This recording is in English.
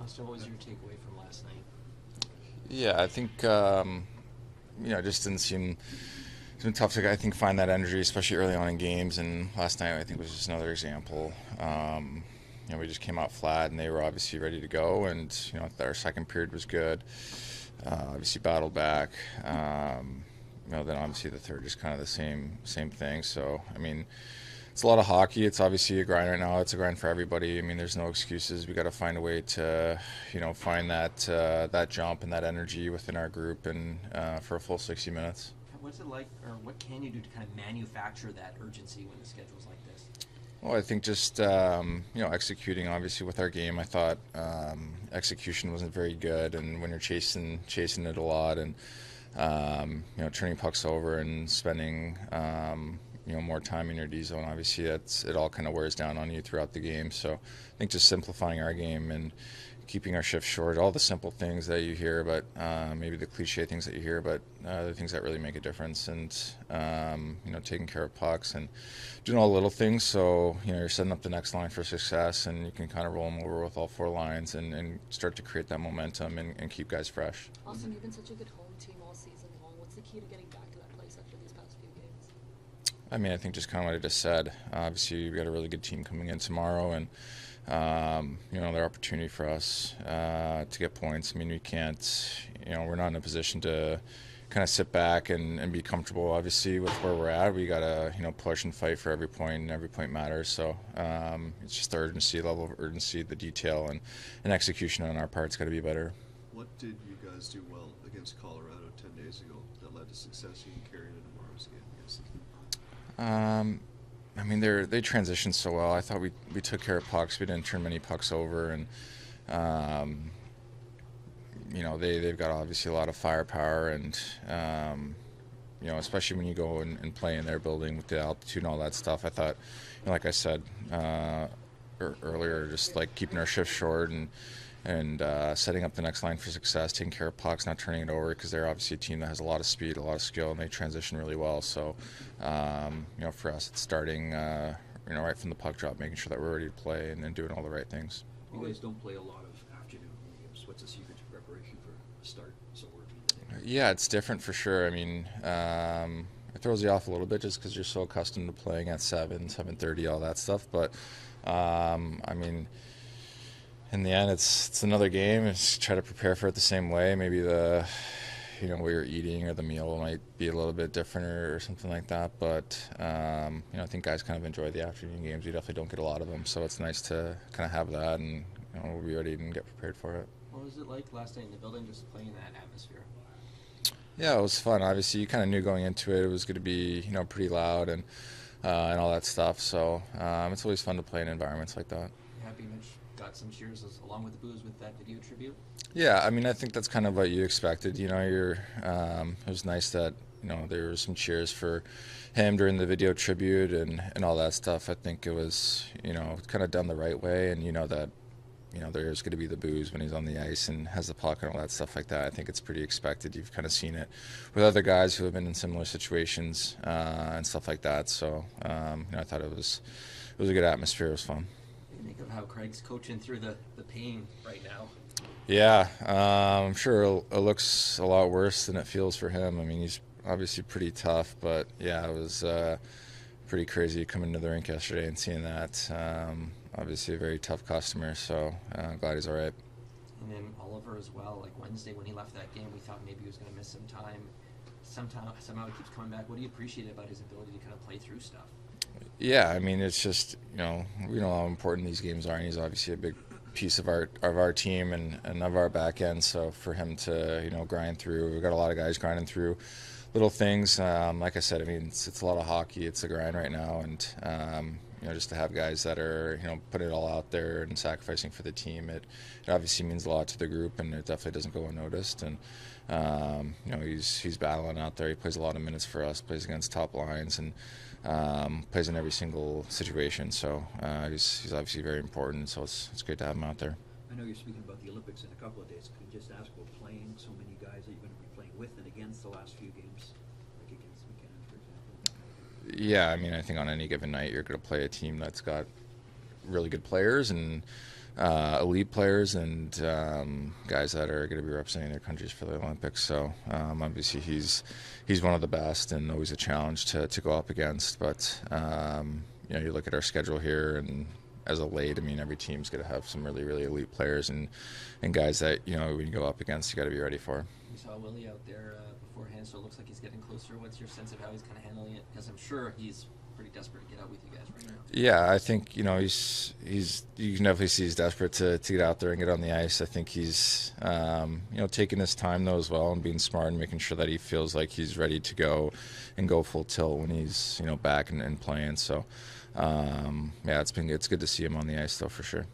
Auston, what was your takeaway from last night? Yeah, I think it just didn't seem it's been tough to I think find that energy, especially early on in games. And last night I think was just another example. We just came out flat, and they were obviously ready to go. And our second period was good. Obviously battled back. Then obviously the third is kind of the same thing. So I mean, it's a lot of hockey. It's obviously a grind right now. It's a grind for everybody. I mean, there's no excuses. We got to find a way to, find that jump and that energy within our group, and for a full 60 minutes. What's it like, or what can you do to kind of manufacture that urgency when the schedule's like this? Well, I think just executing obviously with our game. I thought execution wasn't very good, and when you're chasing it a lot, and turning pucks over and spending more time in your D zone, obviously it all kind of wears down on you throughout the game. So I think just simplifying our game and keeping our shifts short, all the simple things that you hear, but maybe the cliche things that you hear, but the things that really make a difference, and taking care of pucks and doing all the little things. So you're setting up the next line for success, and you can kind of roll them over with all four lines, and start to create that momentum, and keep guys fresh. Auston, you've been such a good home team all season long. What's the key to getting back to that place after these past few games? I mean, I think just kind of what I just said. Obviously, we've got a really good team coming in tomorrow, and their opportunity for us to get points. I mean, we can't, we're not in a position to kind of sit back and be comfortable. Obviously, with where we're at, we got to, push and fight for every point, and every point matters. So it's just the urgency, level of urgency, the detail, and execution on our part's got to be better. What did you guys do well against Colorado 10 days ago that led to success you can carry into tomorrow's game? I mean, they transitioned so well. I thought we took care of pucks. We didn't turn many pucks over, and they've got obviously a lot of firepower, and especially when you go and play in their building with the altitude and all that stuff. I thought, like I said earlier, just like keeping our shift short, and setting up the next line for success, taking care of pucks, not turning it over, because they're obviously a team that has a lot of speed, a lot of skill, and they transition really well. So, for us, it's starting, right from the puck drop, making sure that we're ready to play, and then doing all the right things. You guys don't play a lot of afternoon games. What's the secret to preparation for a start so early? Yeah, it's different for sure. I mean, it throws you off a little bit just because you're so accustomed to playing at 7:30, all that stuff. But, I mean, in the end, it's another game. It's try to prepare for it the same way. Maybe what you're eating or the meal might be a little bit different, or something like that. But I think guys kind of enjoy the afternoon games. We definitely don't get a lot of them, so it's nice to kind of have that, and we'll be ready and get prepared for it. What was it like last night in the building, just playing in that atmosphere? Yeah, it was fun. Obviously, you kind of knew going into it was going to be pretty loud, and all that stuff. So it's always fun to play in environments like that. You happy Mitch got some cheers along with the booze with that video tribute? Yeah, I mean, I think that's kind of what you expected. It was nice that there was some cheers for him during the video tribute, and all that stuff. I think it was kind of done the right way, and that there's going to be the booze when he's on the ice and has the puck and all that stuff like that. I think it's pretty expected. You've kind of seen it with other guys who have been in similar situations and stuff like that. So I thought it was a good atmosphere. It was fun. What do you think of how Craig's coaching through the pain right now? Yeah, I'm sure it looks a lot worse than it feels for him. I mean, he's obviously pretty tough, but yeah, it was pretty crazy coming to the rink yesterday and seeing that. Obviously a very tough customer, so glad he's all right. And then Oliver as well, like Wednesday when he left that game, we thought maybe he was going to miss some time. Somehow he keeps coming back. What do you appreciate about his ability to kind of play through stuff? Yeah, I mean, it's just, we know how important these games are, and he's obviously a big piece of our team and of our back end. So for him to grind through, we've got a lot of guys grinding through little things. Like I said, I mean, it's a lot of hockey. It's a grind right now, and just to have guys that are putting it all out there and sacrificing for the team, it obviously means a lot to the group, and it definitely doesn't go unnoticed. And he's battling out there. He plays a lot of minutes for us, plays against top lines, and plays in every single situation. So he's obviously very important. So it's great to have him out there. I know you're speaking about the Olympics in a couple of days. Could you just ask about playing so many guys that you're going to be playing with and against the last few games, like against McKinnon, for example? Yeah, I mean, I think on any given night you're going to play a team that's got really good players, and elite players and guys that are going to be representing their countries for the Olympics. So obviously he's one of the best and always a challenge to go up against. But you look at our schedule here, and as of late, I mean, every team's going to have some really, really elite players and guys that when you go up against, you got to be ready for. We saw Willie out there beforehand, so it looks like he's getting closer. What's your sense of how he's kind of handling it? Because I'm sure he's pretty desperate to get out with you guys right now. Yeah, I think he's you can definitely see he's desperate to get out there and get on the ice. I think he's taking his time though as well and being smart and making sure that he feels like he's ready to go and go full tilt when he's back and playing. So it's good to see him on the ice though for sure.